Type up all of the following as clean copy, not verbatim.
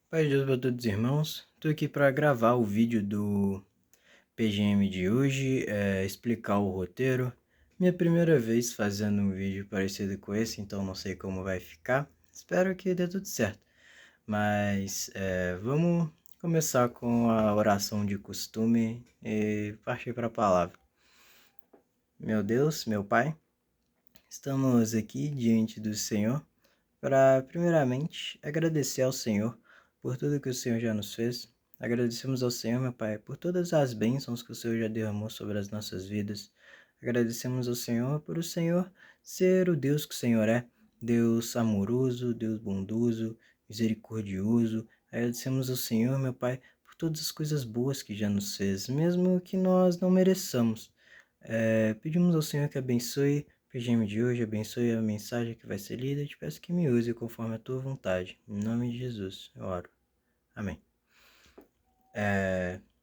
Paz de Deus para todos os irmãos. Estou aqui para gravar o vídeo do PGM de hoje, explicar o roteiro. Minha primeira vez fazendo um vídeo parecido com esse, então não sei como vai ficar. Espero que dê tudo certo. Mas vamos começar com a oração de costume e partir para a palavra. Meu Deus, meu Pai, estamos aqui diante do Senhor para, primeiramente, agradecer ao Senhor por tudo que o Senhor já nos fez. Agradecemos ao Senhor, meu Pai, por todas as bênçãos que o Senhor já derramou sobre as nossas vidas. Agradecemos ao Senhor por o Senhor ser o Deus que o Senhor é, Deus amoroso, Deus bondoso, misericordioso. Agradecemos ao Senhor, meu Pai, por todas as coisas boas que já nos fez, mesmo que nós não mereçamos. Pedimos ao Senhor que abençoe o PGM de hoje, abençoe a mensagem que vai ser lida. Eu te peço que me use conforme a tua vontade. Em nome de Jesus, eu oro. Amém.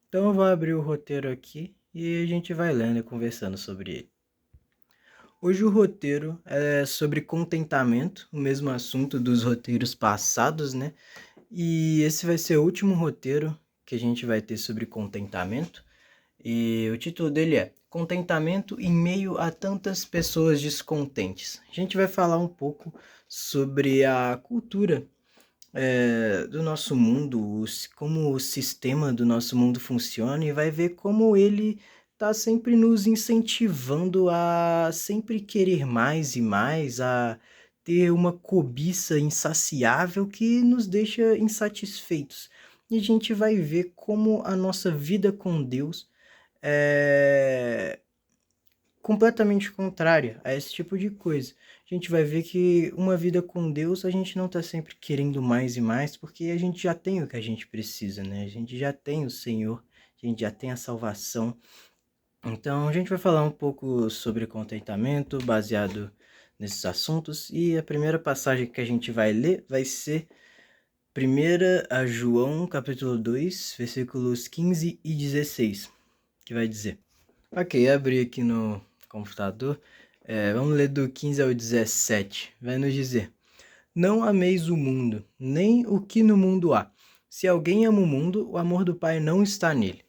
Então eu vou abrir o roteiro aqui e a gente vai lendo e conversando sobre ele. Hoje o roteiro é sobre contentamento, o mesmo assunto dos roteiros passados, né? E esse vai ser o último roteiro que a gente vai ter sobre contentamento. E o título dele é Contentamento em meio a tantas pessoas descontentes. A gente vai falar um pouco sobre a cultura do nosso mundo, como o sistema do nosso mundo funciona e vai ver como ele está sempre nos incentivando a sempre querer mais e mais, a ter uma cobiça insaciável que nos deixa insatisfeitos. E a gente vai ver como a nossa vida com Deus é completamente contrária a esse tipo de coisa. A gente vai ver que uma vida com Deus, a gente não está sempre querendo mais e mais, porque a gente já tem o que a gente precisa, né? A gente já tem o Senhor, a gente já tem a salvação. Então, a gente vai falar um pouco sobre contentamento, baseado nesses assuntos, e a primeira passagem que a gente vai ler vai ser 1 a João, capítulo 2, versículos 15 e 16, que vai dizer: Ok, abri aqui no computador. Vamos ler do 15 ao 17. Vai nos dizer: Não ameis o mundo, nem o que no mundo há. Se alguém ama o mundo, o amor do Pai não está nele.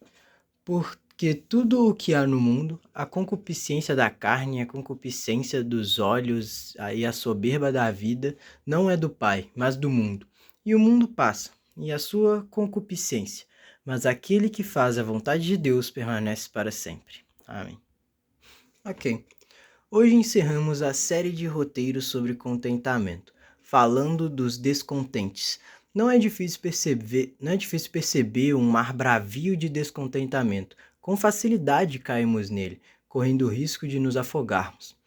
Porque tudo o que há no mundo, a concupiscência da carne, a concupiscência dos olhos e a soberba da vida, não é do Pai, mas do mundo. E o mundo passa, e a sua concupiscência. Mas aquele que faz a vontade de Deus permanece para sempre. Amém. Ok. Hoje encerramos a série de roteiros sobre contentamento, falando dos descontentes. Não é difícil perceber um mar bravio de descontentamento. Com facilidade caímos nele, correndo o risco de nos afogarmos.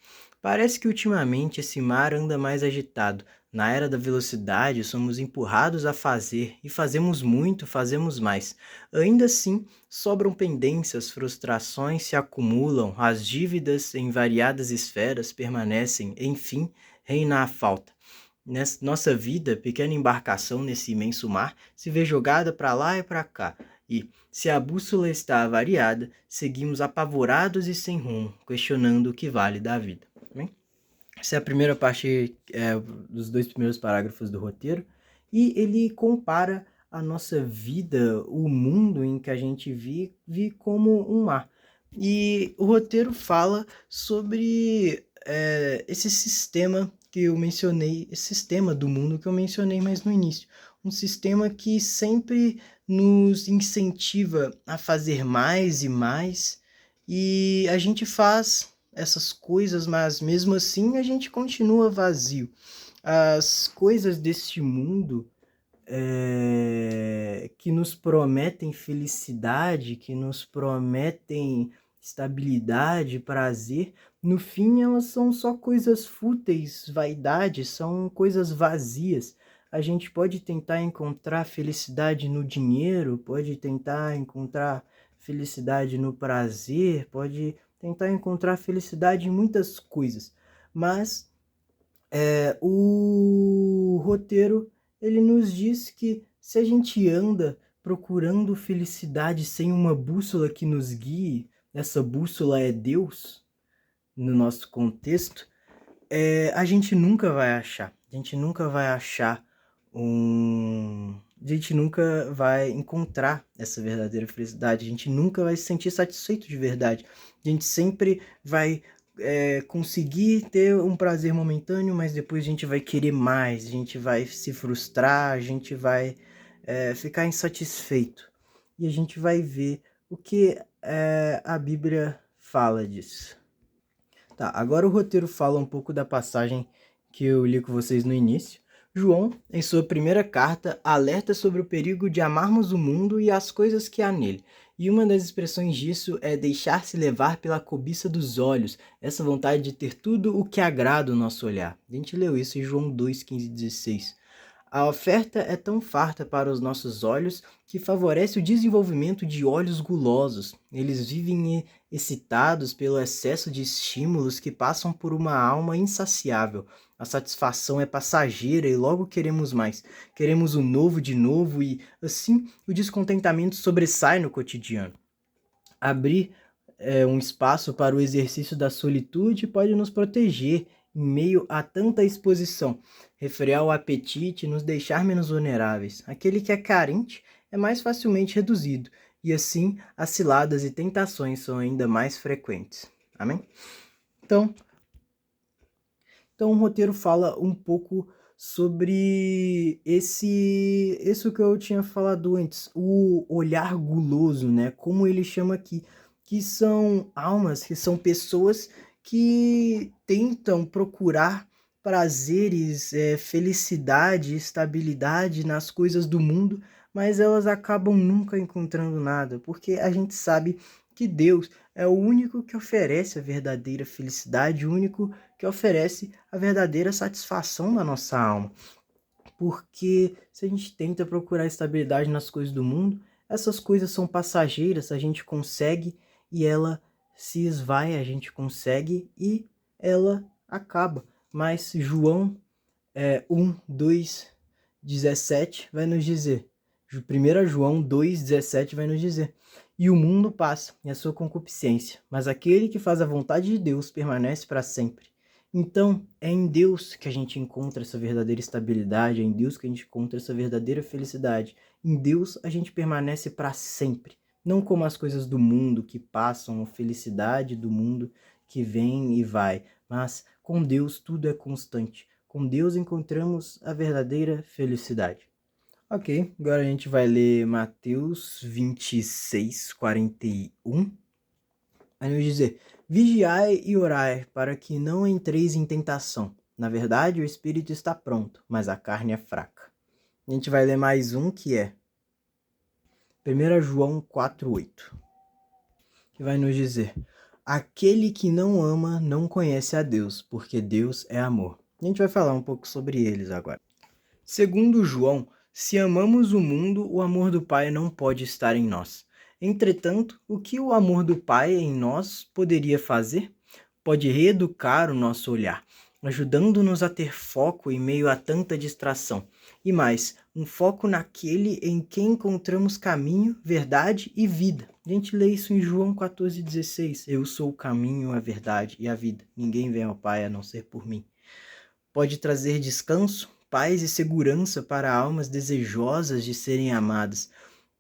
Parece que ultimamente esse mar anda mais agitado. Na era da velocidade, somos empurrados a fazer, e fazemos muito, fazemos mais. Ainda assim, sobram pendências, frustrações se acumulam, as dívidas em variadas esferas permanecem, enfim, reina a falta. Nossa vida, pequena embarcação nesse imenso mar, se vê jogada para lá e para cá. E, se a bússola está avariada, seguimos apavorados e sem rumo, questionando o que vale da vida. Bem, essa é a primeira parte dos dois primeiros parágrafos do roteiro. E ele compara a nossa vida, o mundo em que a gente vive como um mar. E o roteiro fala sobre esse sistema que eu mencionei, esse sistema do mundo que eu mencionei mais no início. Um sistema que sempre nos incentiva a fazer mais e mais, e a gente faz essas coisas, mas mesmo assim a gente continua vazio. As coisas deste mundo que nos prometem felicidade, que nos prometem estabilidade, prazer, no fim elas são só coisas fúteis, vaidade, são coisas vazias. A gente pode tentar encontrar felicidade no dinheiro, pode tentar encontrar felicidade no prazer, pode tentar encontrar felicidade em muitas coisas, mas o roteiro ele nos diz que se a gente anda procurando felicidade sem uma bússola que nos guie, essa bússola é Deus, no nosso contexto, a gente nunca vai achar. A gente nunca vai achar a gente nunca vai encontrar essa verdadeira felicidade, a gente nunca vai se sentir satisfeito de verdade. A gente sempre vai conseguir ter um prazer momentâneo, mas depois a gente vai querer mais, a gente vai se frustrar, a gente vai ficar insatisfeito. E a gente vai ver o que a Bíblia fala disso. Tá, agora o roteiro fala um pouco da passagem que eu li com vocês no início. João, em sua primeira carta, alerta sobre o perigo de amarmos o mundo e as coisas que há nele. E uma das expressões disso é deixar-se levar pela cobiça dos olhos, essa vontade de ter tudo o que agrada o nosso olhar. A gente leu isso em João 2, 15 e 16. A oferta é tão farta para os nossos olhos que favorece o desenvolvimento de olhos gulosos. Eles vivem excitados pelo excesso de estímulos que passam por uma alma insaciável. A satisfação é passageira e logo queremos mais. Queremos o novo de novo e, assim, o descontentamento sobressai no cotidiano. Abrir um espaço para o exercício da solitude pode nos proteger em meio a tanta exposição, refrear o apetite e nos deixar menos vulneráveis. Aquele que é carente é mais facilmente reduzido, e assim as ciladas e tentações são ainda mais frequentes. Amém? Então o roteiro fala um pouco sobre isso que eu tinha falado antes, o olhar guloso, né? Como ele chama aqui, que são almas, que são pessoas que tentam procurar prazeres, felicidade, estabilidade nas coisas do mundo, mas elas acabam nunca encontrando nada, porque a gente sabe que Deus é o único que oferece a verdadeira felicidade, o único que oferece a verdadeira satisfação da nossa alma. Porque se a gente tenta procurar estabilidade nas coisas do mundo, essas coisas são passageiras, a gente consegue e ela se esvai, a gente consegue e ela acaba. Mas João 1, 2, 17 vai nos dizer, 1 João 2, 17 vai nos dizer: e o mundo passa, e a sua concupiscência, mas aquele que faz a vontade de Deus permanece para sempre. Então, é em Deus que a gente encontra essa verdadeira estabilidade, é em Deus que a gente encontra essa verdadeira felicidade. Em Deus a gente permanece para sempre. Não como as coisas do mundo que passam, a felicidade do mundo que vem e vai, mas com Deus tudo é constante. Com Deus encontramos a verdadeira felicidade. Ok, agora a gente vai ler Mateus 26, 41. Vai nos dizer: vigiai e orai para que não entreis em tentação. Na verdade, o espírito está pronto, mas a carne é fraca. A gente vai ler mais um que é 1 João 4,8, que vai nos dizer: aquele que não ama não conhece a Deus, porque Deus é amor. A gente vai falar um pouco sobre eles agora. Segundo João, se amamos o mundo, o amor do Pai não pode estar em nós. Entretanto, o que o amor do Pai em nós poderia fazer? Pode reeducar o nosso olhar, ajudando-nos a ter foco em meio a tanta distração. E mais, um foco naquele em quem encontramos caminho, verdade e vida. A gente lê isso em João 14,16. Eu sou o caminho, a verdade e a vida. Ninguém vem ao Pai a não ser por mim. Pode trazer descanso, paz e segurança para almas desejosas de serem amadas.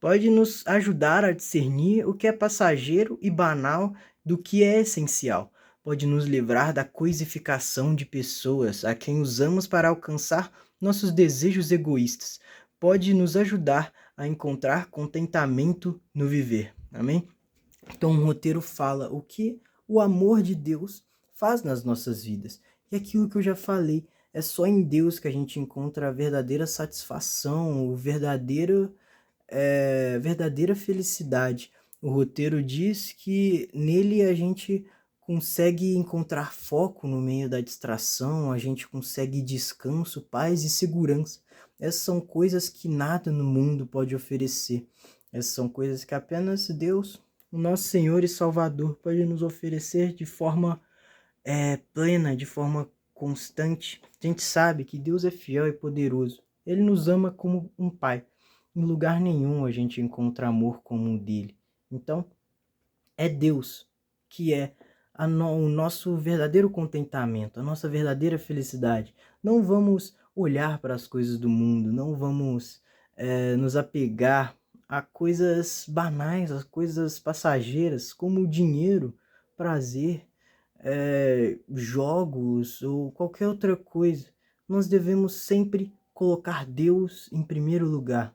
Pode nos ajudar a discernir o que é passageiro e banal do que é essencial. Pode nos livrar da coisificação de pessoas a quem usamos para alcançar nossos desejos egoístas. Pode nos ajudar a encontrar contentamento no viver. Amém? Então o roteiro fala o que o amor de Deus faz nas nossas vidas. E aquilo que eu já falei, é só em Deus que a gente encontra a verdadeira satisfação, o verdadeira felicidade. O roteiro diz que nele a gente consegue encontrar foco no meio da distração, a gente consegue descanso, paz e segurança. Essas são coisas que nada no mundo pode oferecer. Essas são coisas que apenas Deus, o nosso Senhor e Salvador, pode nos oferecer de forma plena, de forma constante. A gente sabe que Deus é fiel e poderoso. Ele nos ama como um pai. Em lugar nenhum a gente encontra amor como o dele. Então, é Deus que é o nosso verdadeiro contentamento, a nossa verdadeira felicidade. Não vamos olhar para as coisas do mundo, não vamos nos apegar a coisas banais, a coisas passageiras, como o dinheiro, prazer, jogos ou qualquer outra coisa. Nós devemos sempre colocar Deus em primeiro lugar.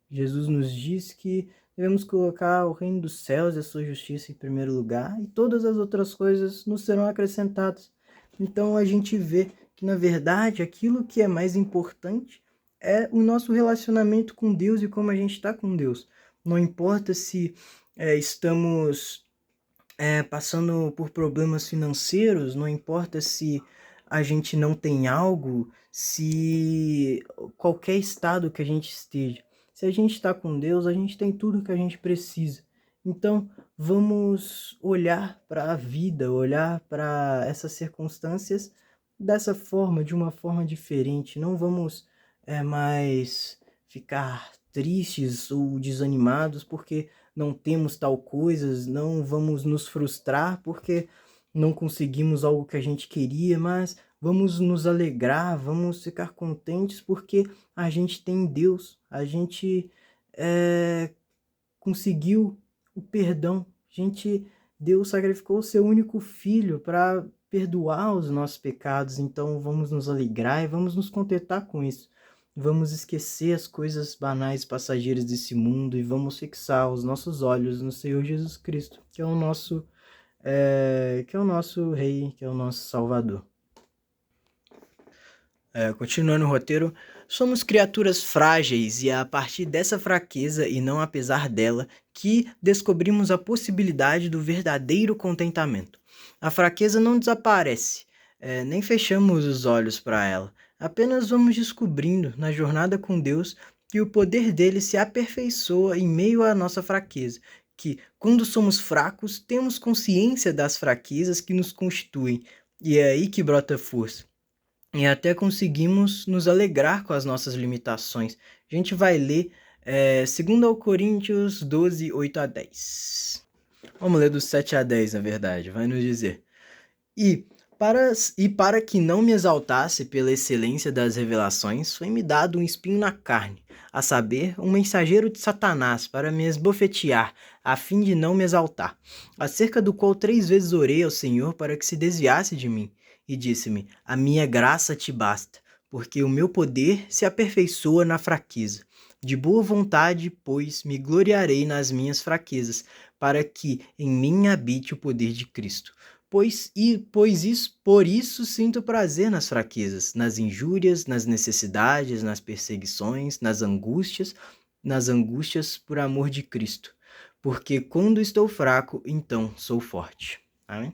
Jesus nos diz que devemos colocar o reino dos céus e a sua justiça em primeiro lugar, e todas as outras coisas nos serão acrescentadas. Então a gente vê que, na verdade, aquilo que é mais importante é o nosso relacionamento com Deus e como a gente está com Deus. Não importa se estamos passando por problemas financeiros, não importa se a gente não tem algo, se qualquer estado que a gente esteja. Se a gente está com Deus, a gente tem tudo que a gente precisa. Então, vamos olhar para a vida, olhar para essas circunstâncias dessa forma, de uma forma diferente. Não vamos mais ficar tristes ou desanimados porque não temos tal coisas, não vamos nos frustrar porque não conseguimos algo que a gente queria, mas vamos nos alegrar, vamos ficar contentes porque a gente tem Deus, a gente conseguiu o perdão, Deus sacrificou o seu único filho para perdoar os nossos pecados, então vamos nos alegrar e vamos nos contentar com isso. Vamos esquecer as coisas banais e passageiras desse mundo e vamos fixar os nossos olhos no Senhor Jesus Cristo, que é o nosso Rei, que é o nosso Salvador. Continuando o roteiro, somos criaturas frágeis e é a partir dessa fraqueza e não apesar dela que descobrimos a possibilidade do verdadeiro contentamento. A fraqueza não desaparece, nem fechamos os olhos para ela. Apenas vamos descobrindo na jornada com Deus que o poder dele se aperfeiçoa em meio à nossa fraqueza, que quando somos fracos temos consciência das fraquezas que nos constituem, e é aí que brota força. E até conseguimos nos alegrar com as nossas limitações. A gente vai ler 2 Coríntios 12, 8 a 10. Vamos ler do 7 a 10, na verdade. Vai nos dizer: E para que não me exaltasse pela excelência das revelações, foi-me dado um espinho na carne, a saber, um mensageiro de Satanás, para me esbofetear, a fim de não me exaltar. Acerca do qual 3 vezes orei ao Senhor para que se desviasse de mim. E disse-me: a minha graça te basta, porque o meu poder se aperfeiçoa na fraqueza. De boa vontade, pois, me gloriarei nas minhas fraquezas, para que em mim habite o poder de Cristo. Por isso sinto prazer nas fraquezas, nas injúrias, nas necessidades, nas perseguições, nas angústias por amor de Cristo. Porque quando estou fraco, então sou forte. Amém?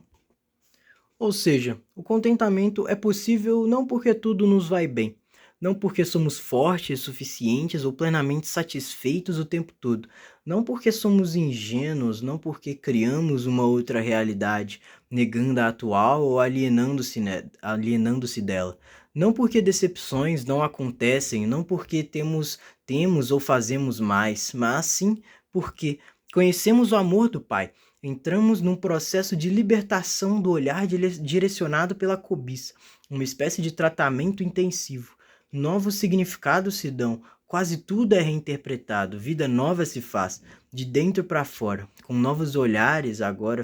Ou seja, o contentamento é possível não porque tudo nos vai bem, não porque somos fortes, suficientes ou plenamente satisfeitos o tempo todo, não porque somos ingênuos, não porque criamos uma outra realidade, negando a atual ou alienando-se dela, não porque decepções não acontecem, não porque temos ou fazemos mais, mas sim porque conhecemos o amor do Pai. Entramos num processo de libertação do olhar direcionado pela cobiça, uma espécie de tratamento intensivo. Novos significados se dão, quase tudo é reinterpretado, vida nova se faz, de dentro para fora, com novos olhares agora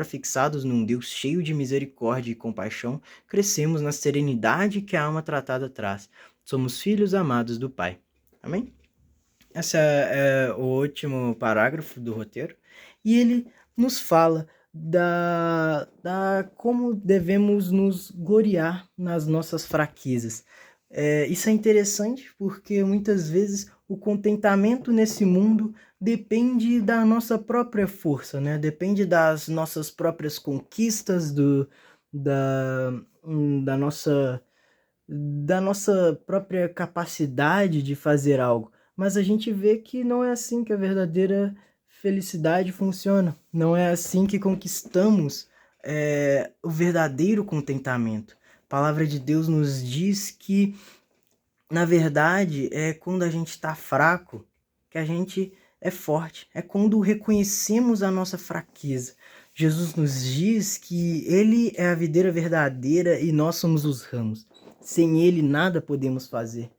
fixados num Deus cheio de misericórdia e compaixão, crescemos na serenidade que a alma tratada traz. Somos filhos amados do Pai. Amém? Esse é o último parágrafo do roteiro, e ele nos fala da como devemos nos gloriar nas nossas fraquezas. Isso é interessante porque muitas vezes o contentamento nesse mundo depende da nossa própria força, né? Depende das nossas próprias conquistas, da nossa própria capacidade de fazer algo. Mas a gente vê que não é assim que a verdadeira felicidade funciona. Não é assim que conquistamos o verdadeiro contentamento. A palavra de Deus nos diz que, na verdade, é quando a gente está fraco que a gente é forte. É quando reconhecemos a nossa fraqueza. Jesus nos diz que Ele é a videira verdadeira e nós somos os ramos. Sem Ele nada podemos fazer.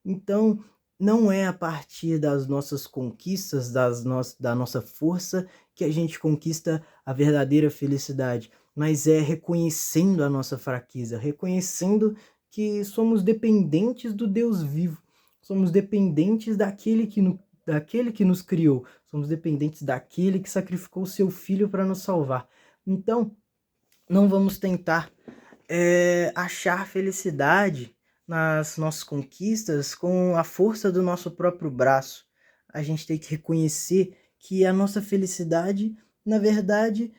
Então, não é a partir das nossas conquistas, da nossa força, que a gente conquista a verdadeira felicidade, mas é reconhecendo a nossa fraqueza, reconhecendo que somos dependentes do Deus vivo, somos dependentes daquele que nos criou, somos dependentes daquele que sacrificou o seu filho para nos salvar. Então, não vamos tentar achar felicidade nas nossas conquistas com a força do nosso próprio braço. A gente tem que reconhecer que a nossa felicidade, na verdade,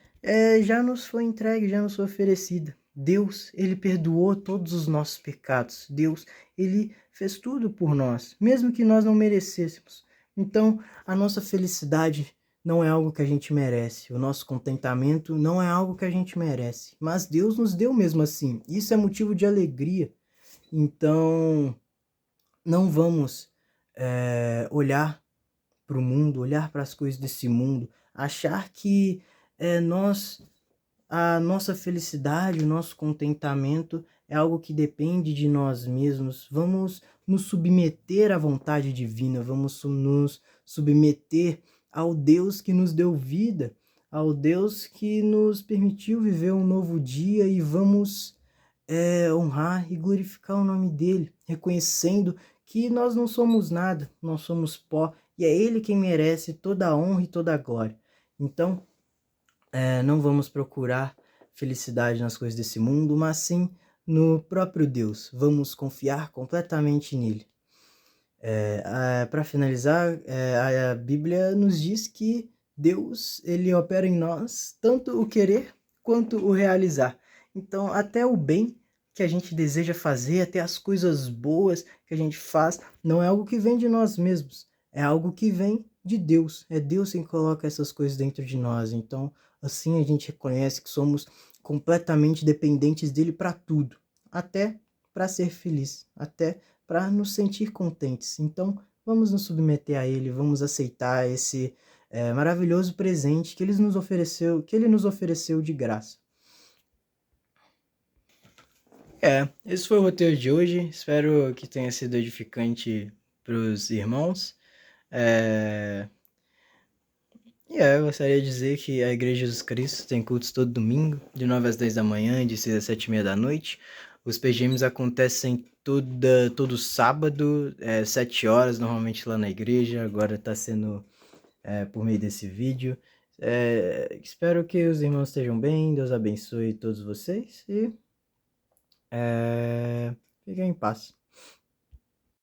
já nos foi entregue, já nos foi oferecida. Deus, ele perdoou todos os nossos pecados. Deus, ele fez tudo por nós, mesmo que nós não merecêssemos. Então, a nossa felicidade não é algo que a gente merece. O nosso contentamento não é algo que a gente merece. Mas Deus nos deu mesmo assim. Isso é motivo de alegria. Então, não vamos olhar para o mundo, olhar para as coisas desse mundo, achar que a nossa felicidade, o nosso contentamento é algo que depende de nós mesmos. Vamos nos submeter à vontade divina, vamos nos submeter ao Deus que nos deu vida, ao Deus que nos permitiu viver um novo dia e vamos honrar e glorificar o nome dele, reconhecendo que nós não somos nada, nós somos pó e é ele quem merece toda a honra e toda a glória. Então, não vamos procurar felicidade nas coisas desse mundo, mas sim no próprio Deus. Vamos confiar completamente nele. Para finalizar, a Bíblia nos diz que Deus, ele opera em nós tanto o querer quanto o realizar. Então, até o bem que a gente deseja fazer, até as coisas boas que a gente faz, não é algo que vem de nós mesmos, é algo que vem de Deus. É Deus quem coloca essas coisas dentro de nós. Então, assim a gente reconhece que somos completamente dependentes dele para tudo, até para ser feliz, até para nos sentir contentes. Então, vamos nos submeter a ele, vamos aceitar esse maravilhoso presente que ele nos ofereceu de graça. Esse foi o roteiro de hoje. Espero que tenha sido edificante para os irmãos. Eu gostaria de dizer que a Igreja de Jesus Cristo tem cultos todo domingo, de 9 às 10 da manhã e de 6 às 7h30 da noite. Os PGMs acontecem todo sábado, 7 horas, normalmente lá na igreja. Agora está sendo por meio desse vídeo. Espero que os irmãos estejam bem, Deus abençoe todos vocês e fiquem em paz.